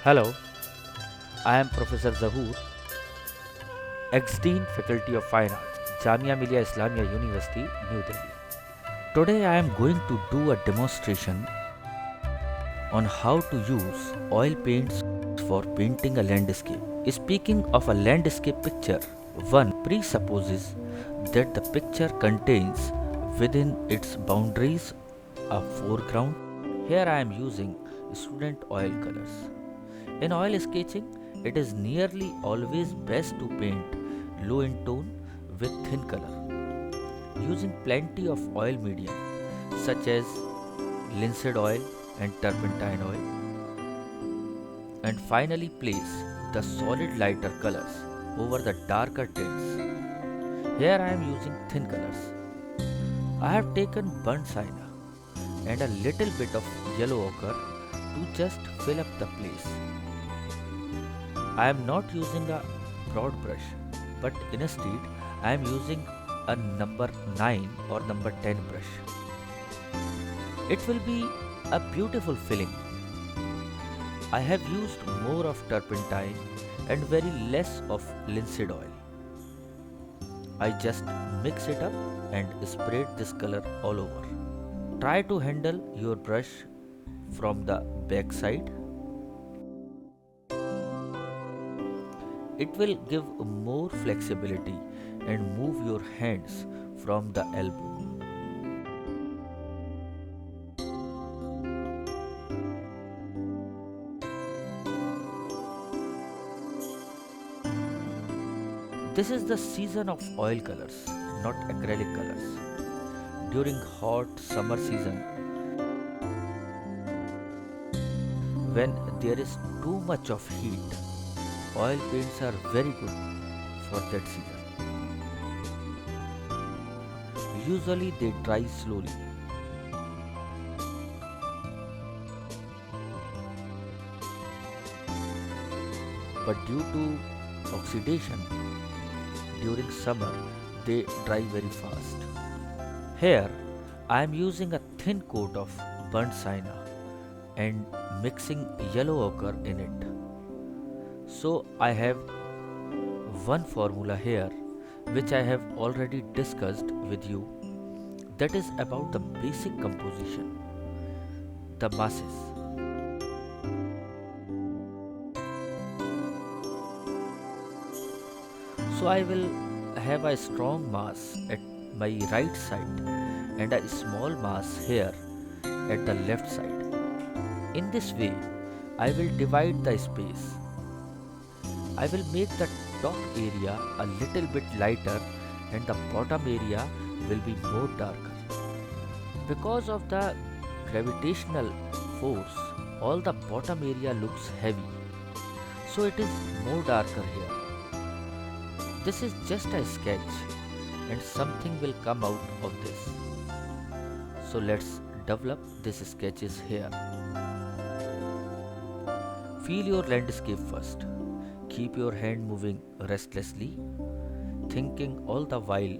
Hello, I am Professor Zahoor, ex-Dean Faculty of Fine Arts, Jamia Millia Islamia University, New Delhi. Today I am going to do a demonstration on how to use oil paints for painting a landscape. Speaking of a landscape picture, one presupposes that the picture contains within its boundaries a foreground. Here I am using student oil colors. In oil sketching, it is nearly always best to paint low in tone with thin color, using plenty of oil medium such as linseed oil and turpentine oil, and finally place the solid lighter colors over the darker tints. Here I am using thin colors. I have taken burnt sienna and a little bit of yellow ochre to just fill up the place. I am not using a broad brush, but instead I am using a number 9 or number 10 brush. It will be a beautiful filling. I have used more of turpentine and very less of linseed oil. I just mix it up and spread this color all over. Try to handle your brush from the back side. It will give more flexibility and move your hands from the elbow. This is the season of oil colors, not acrylic colors. During hot summer season, when there is too much of heat, oil paints are very good for that season. Usually they dry slowly, but due to oxidation during summer they dry very fast. Here I am using a thin coat of burnt sienna and mixing yellow ochre in it. So I have one formula here which I have already discussed with you, that is about the basic composition, the masses. So I will have a strong mass at my right side and a small mass here at the left side. In this way, I will divide the space. I will make the top area a little bit lighter and the bottom area will be more darker. Because of the gravitational force, all the bottom area looks heavy, so it is more darker here. This is just a sketch and something will come out of this. So let's develop these sketches here. Feel your landscape first. Keep your hand moving restlessly, thinking all the while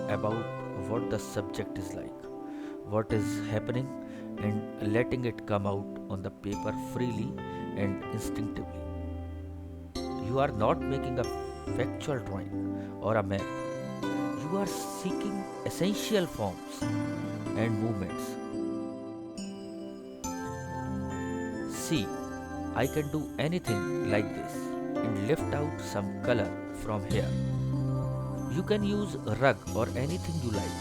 about what the subject is like, what is happening, and letting it come out on the paper freely and instinctively. You are not making a factual drawing or a map. You are seeking essential forms and movements. See, I can do anything like this and lift out some color from here. You can use rug or anything you like.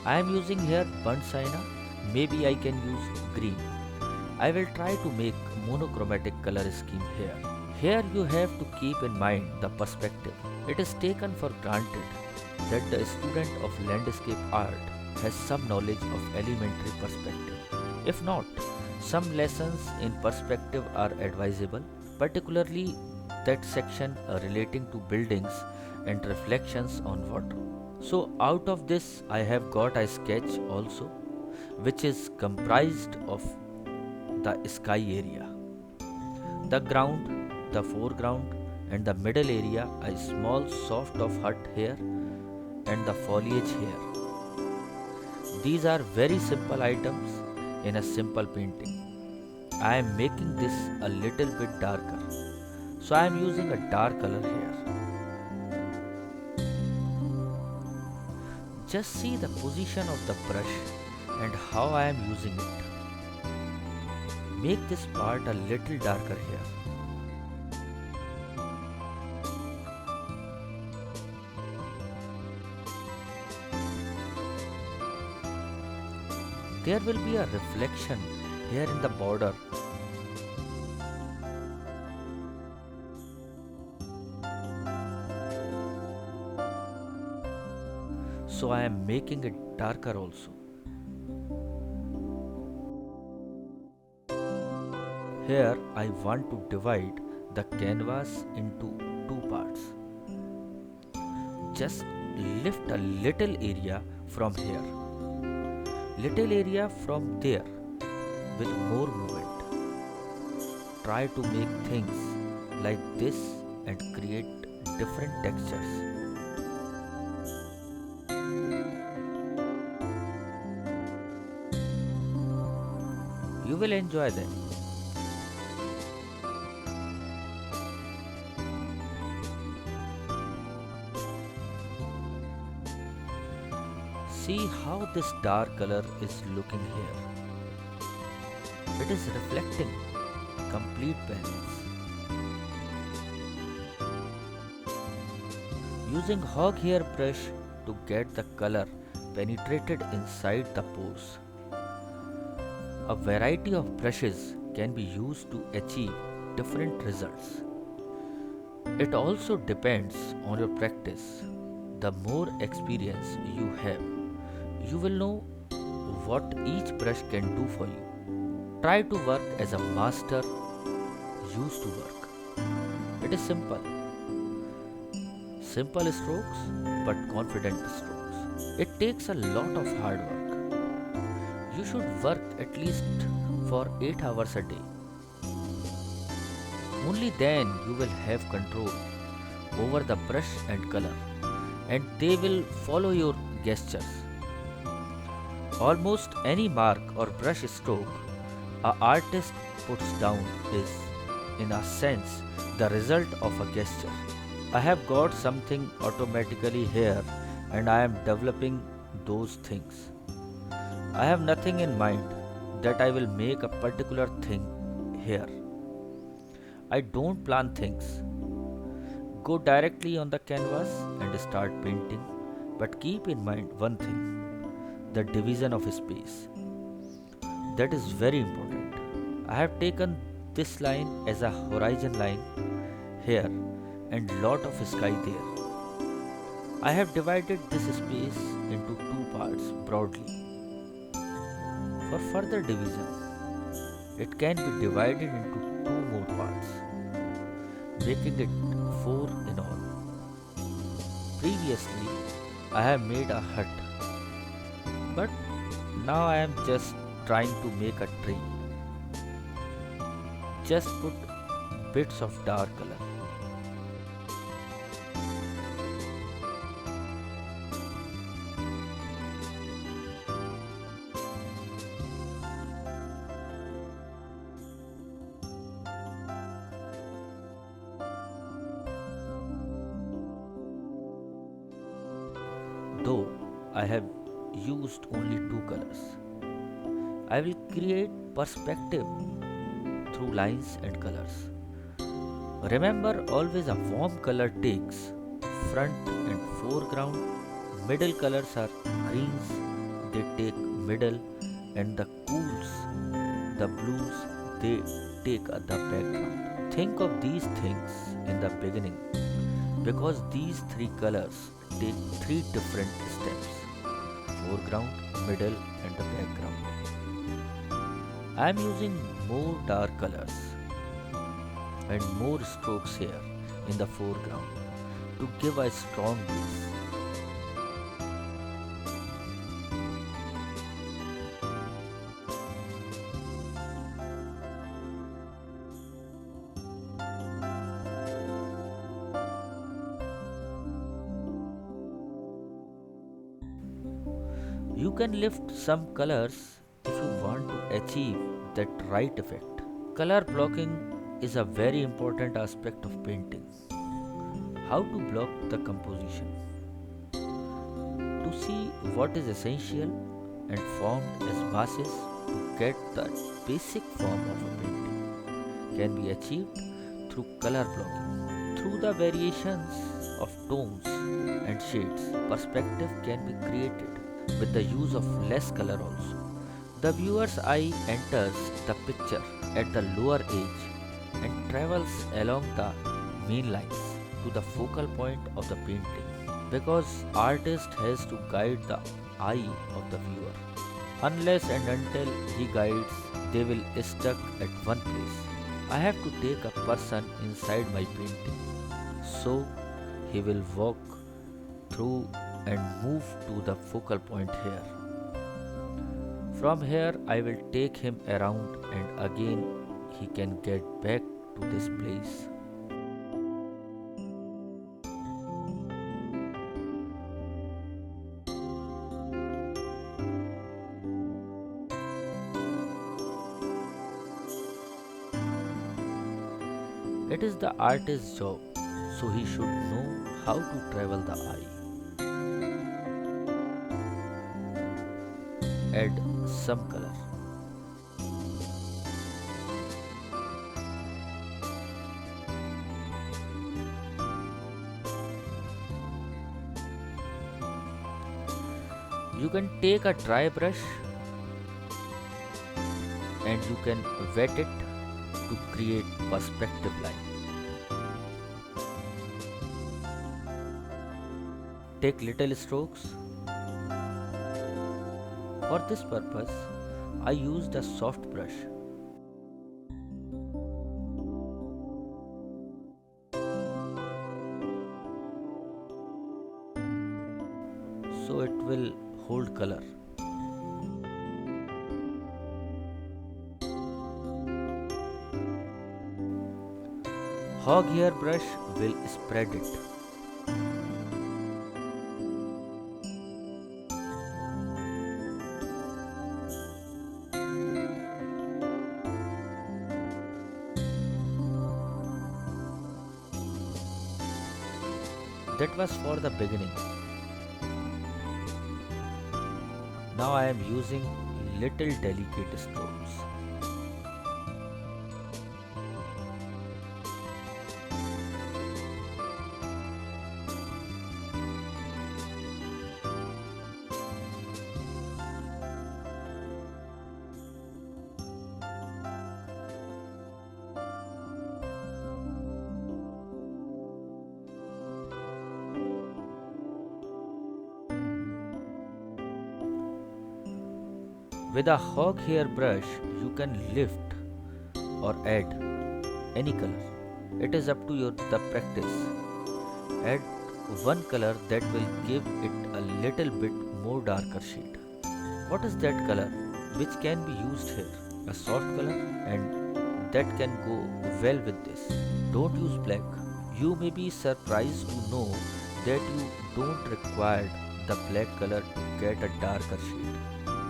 I am using here burnt sienna. Maybe I can use green. I will try to make monochromatic color scheme here. Here you have to keep in mind the perspective. It is taken for granted that the student of landscape art has some knowledge of elementary perspective. If not, some lessons in perspective are advisable, particularly that section relating to buildings and reflections on water. So out of this I have got a sketch also, which is comprised of the sky area, the ground, the foreground, and the middle area, a small soft of hut here and the foliage here. These are very simple items in a simple painting. I am making this a little bit darker. So I am using a dark color here. Just see the position of the brush and how I am using it. Make this part a little darker here. There will be a reflection here in the border. So I am making it darker also. Here I want to divide the canvas into two parts. Just lift a little area from here, little area from there with more movement. Try to make things like this and create different textures. You will enjoy them. See how this dark color is looking here. It is reflecting complete balance. Using hog hair brush to get the color penetrated inside the pores. A variety of brushes can be used to achieve different results. It also depends on your practice. The more experience you have, you will know what each brush can do for you. Try to work as a master used to work. It is simple. Simple strokes but confident strokes. It takes a lot of hard work. You should work at least for 8 hours a day. Only then you will have control over the brush and color, and they will follow your gestures. Almost any mark or brush stroke an artist puts down is, in a sense, the result of a gesture. I have got something automatically here and I am developing those things. I have nothing in mind that I will make a particular thing here. I don't plan things. Go directly on the canvas and start painting, but keep in mind one thing: the division of space. That is very important. I have taken this line as a horizon line here and lot of sky there. I have divided this space into two parts broadly. For further division, it can be divided into two more parts, making it four in all. Previously, I have made a hut, but now I am just trying to make a tree. Just put bits of dark color. Though I have used only two colors, I will create perspective through lines and colors. Remember, always a warm color takes front and foreground. Middle colors are greens, they take middle, and the cools, the blues, they take the background. Think of these things in the beginning because these three colors take three different steps: foreground, middle, and the background. I am using more dark colors and more strokes here in the foreground to give a strong base. You can lift some colors if you want to achieve that right effect. Color blocking is a very important aspect of painting. How to block the composition? To see what is essential and formed as masses to get the basic form of a painting can be achieved through color blocking. Through the variations of tones and shades, perspective can be created with the use of less color also. The viewer's eye enters the picture at the lower edge and travels along the main lines to the focal point of the painting because artist has to guide the eye of the viewer. Unless and until he guides, they will stuck at one place. I have to take a person inside my painting, so he will walk through and move to the focal point here. From here, I will take him around and again he can get back to this place. It is the artist's job, so he should know how to travel the eye. Add some color. You can take a dry brush and you can wet it to create perspective line. Take little strokes. For this purpose, I used a soft brush. So it will hold color. Hog hair brush will spread it. That was for the beginning. Now I am using little delicate strokes. With a hog hair brush, you can lift or add any color. It is up to the practice. Add one color that will give it a little bit more darker shade. What is that color which can be used here? A soft color, and that can go well with this. Don't use black. You may be surprised to know that you don't require the black color to get a darker shade.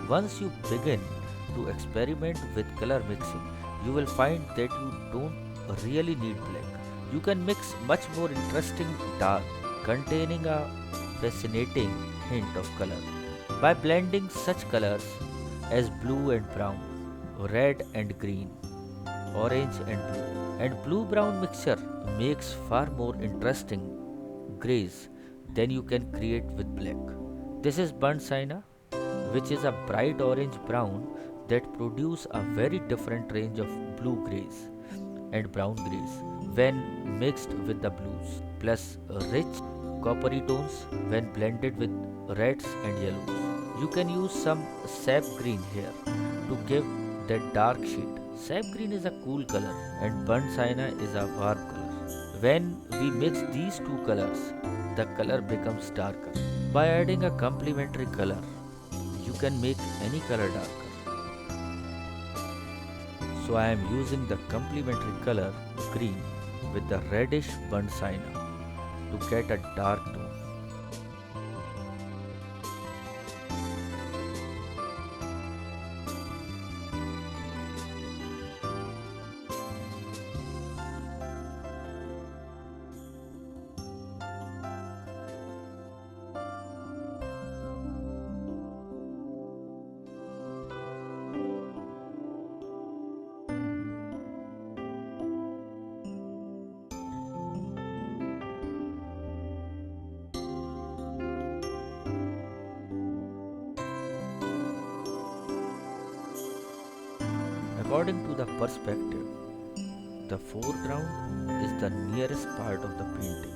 Once you begin to experiment with color mixing, you will find that you don't really need black. You can mix much more interesting dark containing a fascinating hint of color by blending such colors as blue and brown, red and green, orange and blue. And blue brown mixture makes far more interesting grays than you can create with black. This is burnt sienna, which is a bright orange brown that produce a very different range of blue grays and brown grays when mixed with the blues, plus rich coppery tones when blended with reds and yellows. You can use some sap green here to give that dark shade. Sap green is a cool color and burnt sienna is a warm color. When we mix these two colors, the color becomes darker. By adding a complementary color, you can make any color darker. So I am using the complementary color green with the reddish burnt sienna to get a dark tone. According to the perspective, the foreground is the nearest part of the painting.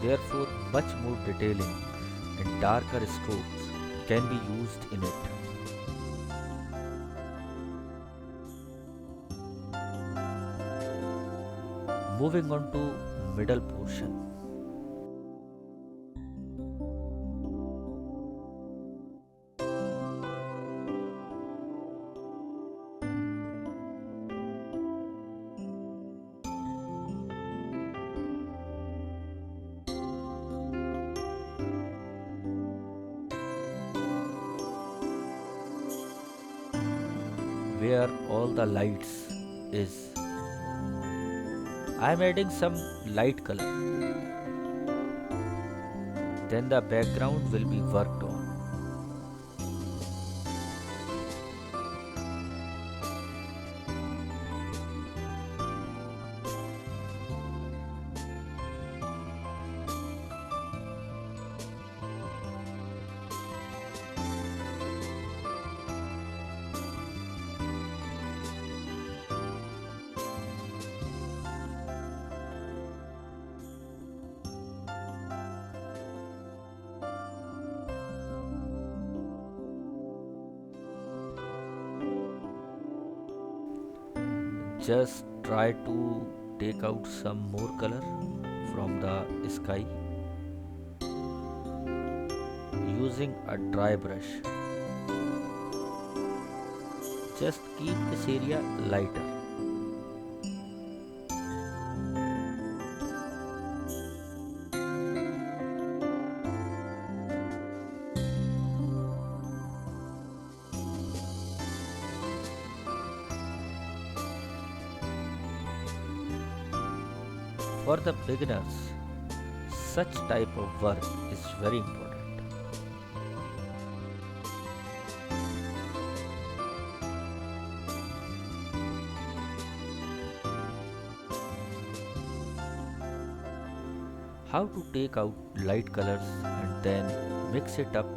Therefore, much more detailing and darker strokes can be used in it. Moving on to middle portion. Where all the lights is, I am adding some light color. Then the background will be worked on. Just try to take out some more color from the sky using a dry brush. Just keep this area lighter. For the beginners, such type of work is very important. How to take out light colors and then mix it up,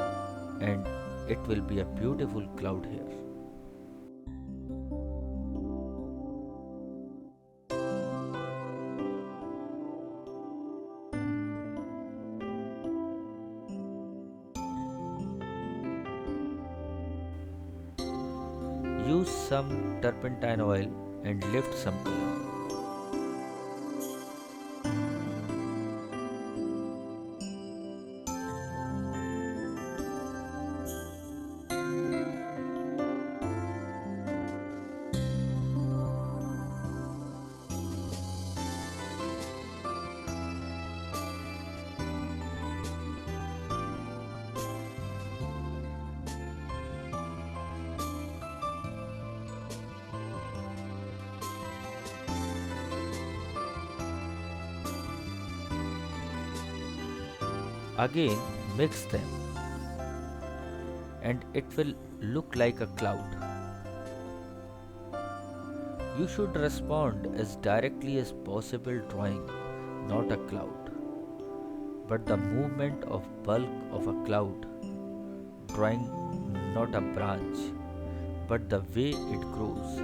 and it will be a beautiful cloud here. Use some turpentine oil and lift some color. Again, mix them and it will look like a cloud. You should respond as directly as possible, drawing not a cloud, but the movement of bulk of a cloud, drawing not a branch, but the way it grows.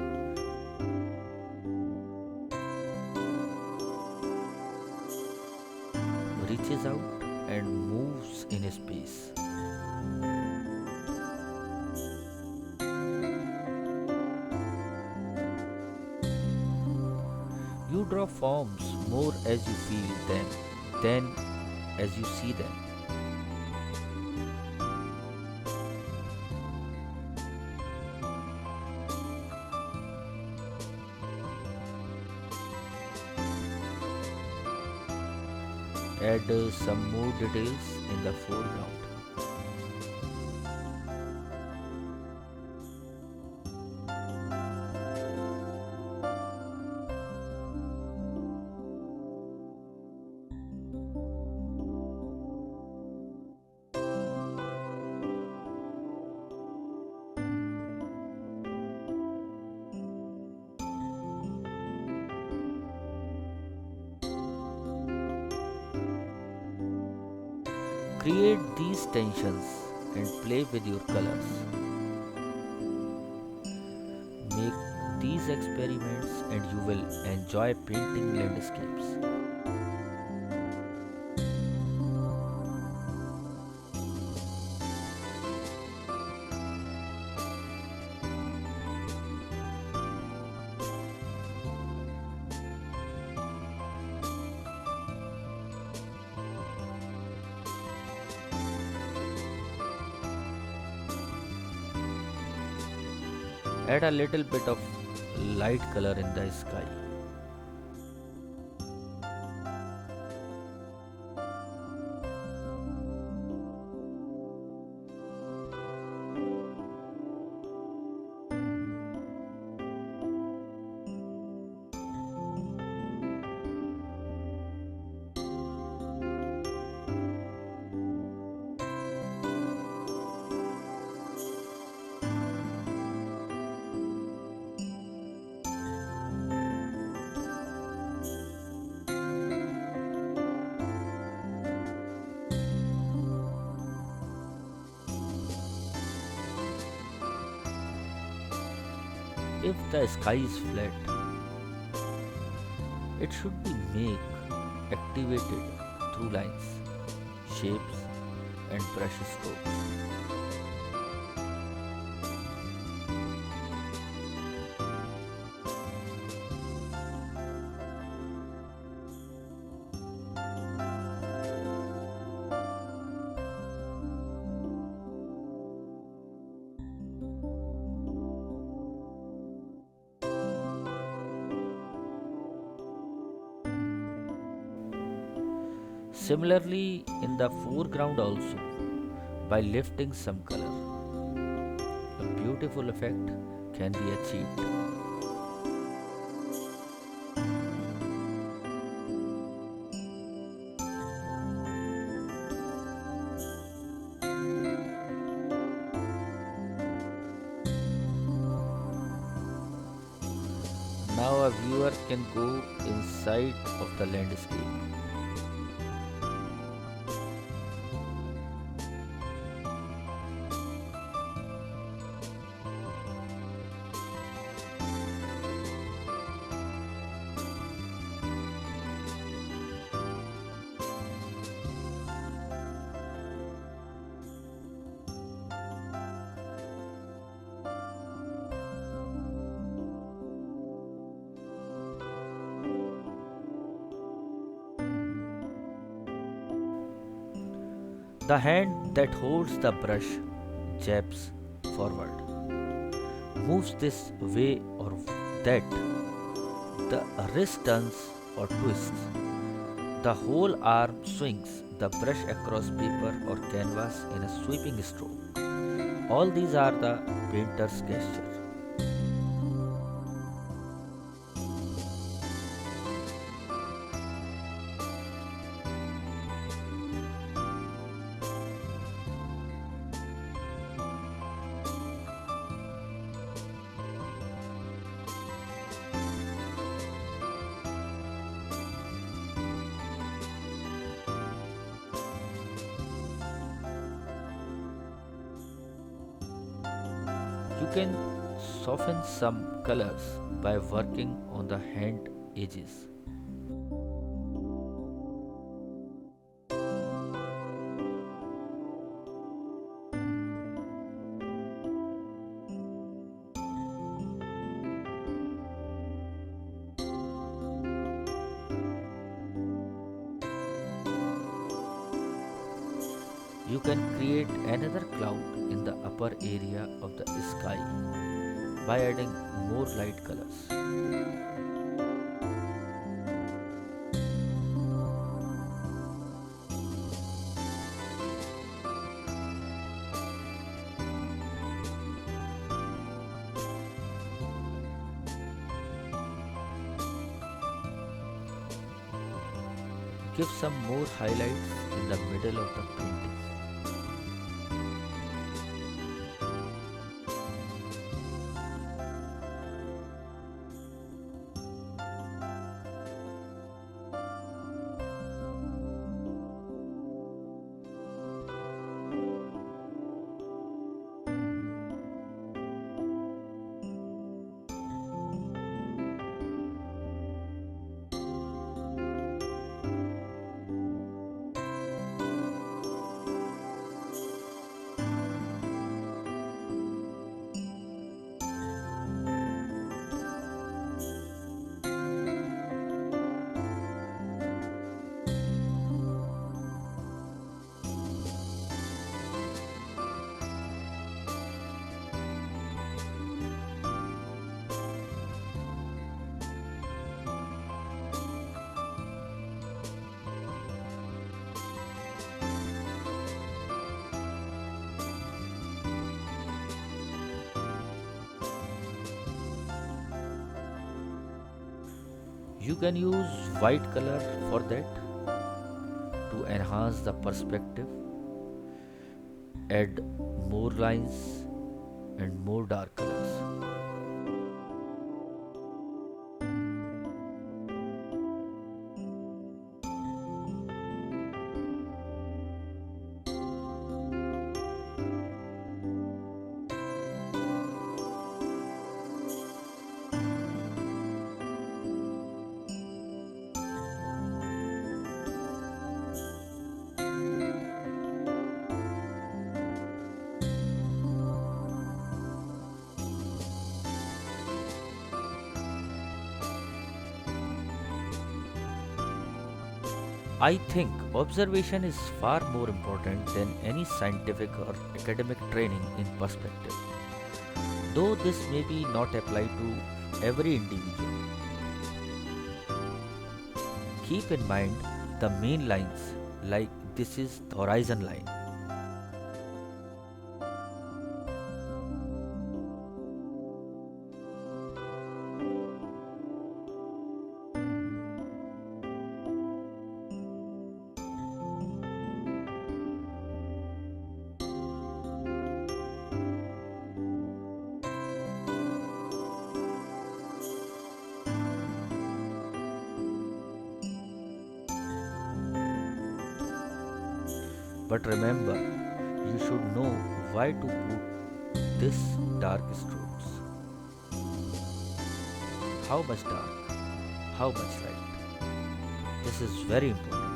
Reaches out and moves in space. You draw forms more as you feel them than as you see them. Add some more details in the foreground. Create these tensions and play with your colors. Make these experiments and you will enjoy painting landscapes. Add a little bit of light color in the sky. If the sky is flat, it should be make activated through lines, shapes and brush strokes. Similarly, in the foreground also, by lifting some color, a beautiful effect can be achieved. Now a viewer can go inside of the landscape. The hand that holds the brush jabs forward, moves this way or that, the wrist turns or twists, the whole arm swings the brush across paper or canvas in a sweeping stroke. All these are the painter's gestures. You can soften some colors by working on the hand edges. You can create another cloud in the upper area of the sky by adding more light colors. Give some more highlights in the middle of the painting. You can use white color for that to enhance the perspective, add more lines and more dark colors. I think observation is far more important than any scientific or academic training in perspective. Though this may be not apply to every individual, keep in mind the main lines like this is the horizon line. But remember, you should know why to put this dark strokes. How much dark, how much light. This is very important.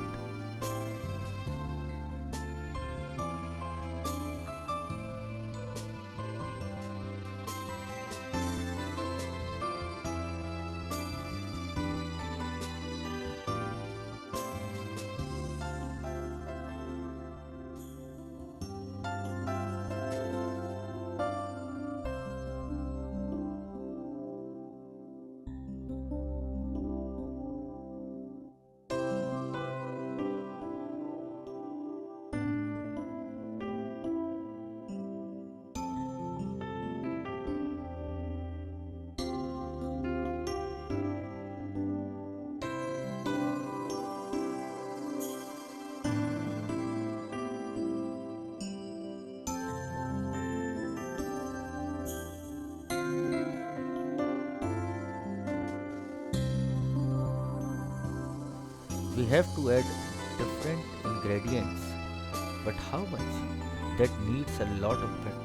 We have to add different ingredients, but how much? That needs a lot of practice.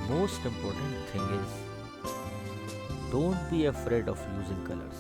Most important thing is don't be afraid of using colors.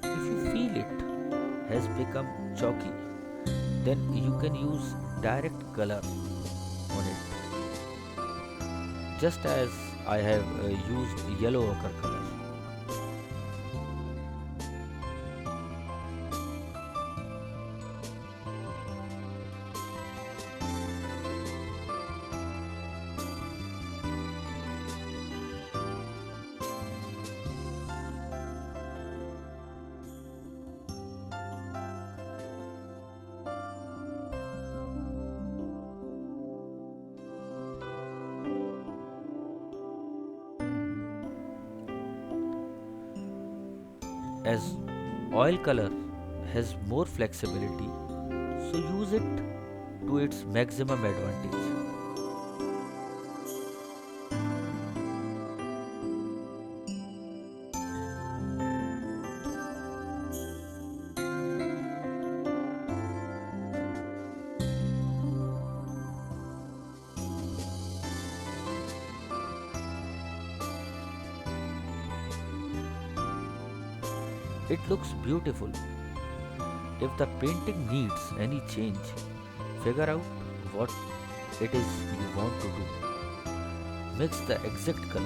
If you feel it has become chalky, then you can use direct color on it, just as I have used yellow ochre color. as oil color has more flexibility, so use it to its maximum advantage. It looks beautiful. If the painting needs any change, figure out what it is you want to do. Mix the exact color.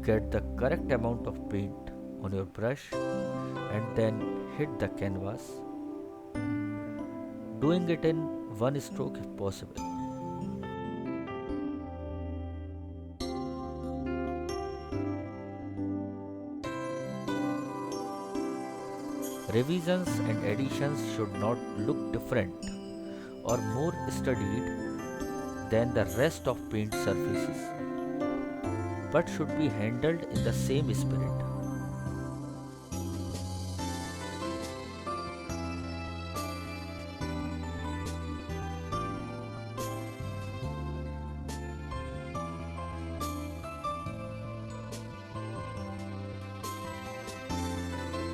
Get the correct amount of paint on your brush and then hit the canvas, doing it in one stroke if possible. Revisions and additions should not look different or more studied than the rest of paint surfaces, but should be handled in the same spirit.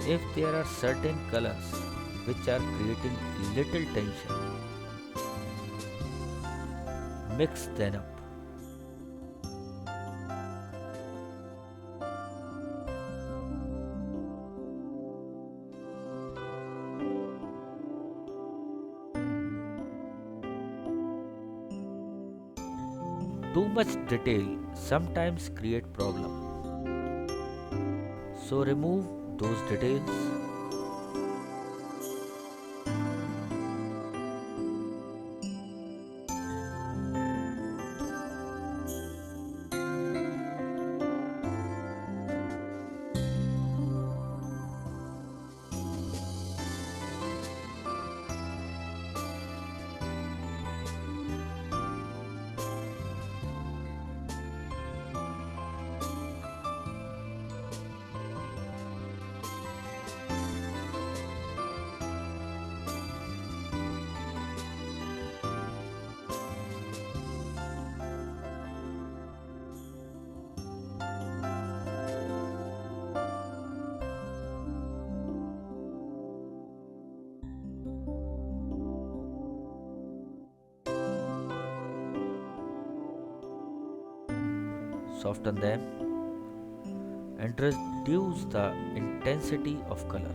If there are certain colors which are creating little tension, mix them up. Too much detail sometimes create problem. So remove those details. Soften them and reduce the intensity of color.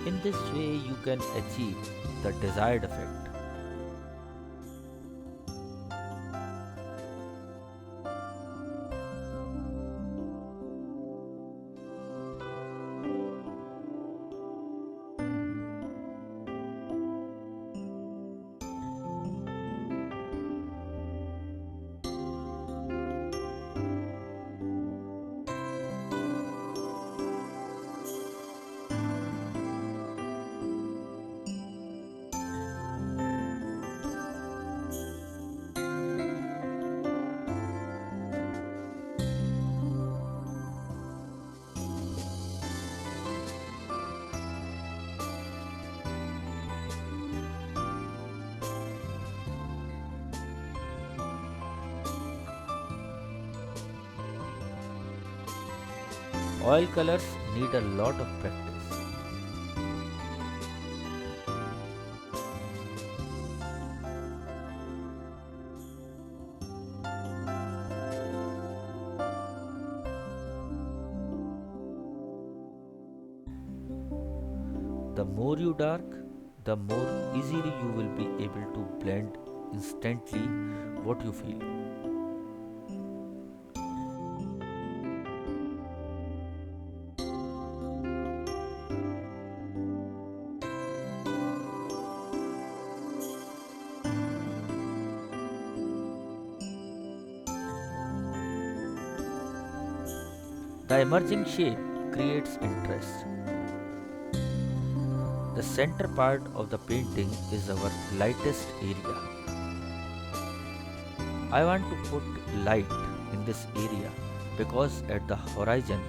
In this way, you can achieve the desired effect. Oil colors need a lot of practice. The more you dark, the more easily you will be able to blend instantly what you feel. The emerging shape creates interest. The center part of the painting is our lightest area. I want to put light in this area because at the horizon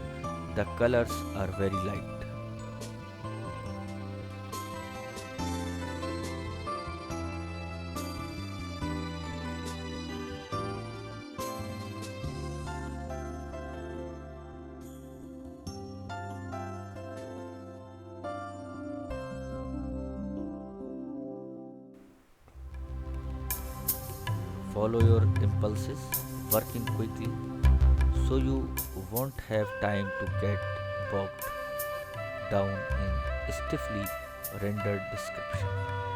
the colors are very light. Follow your impulses, working quickly so you won't have time to get bogged down in stiffly rendered description.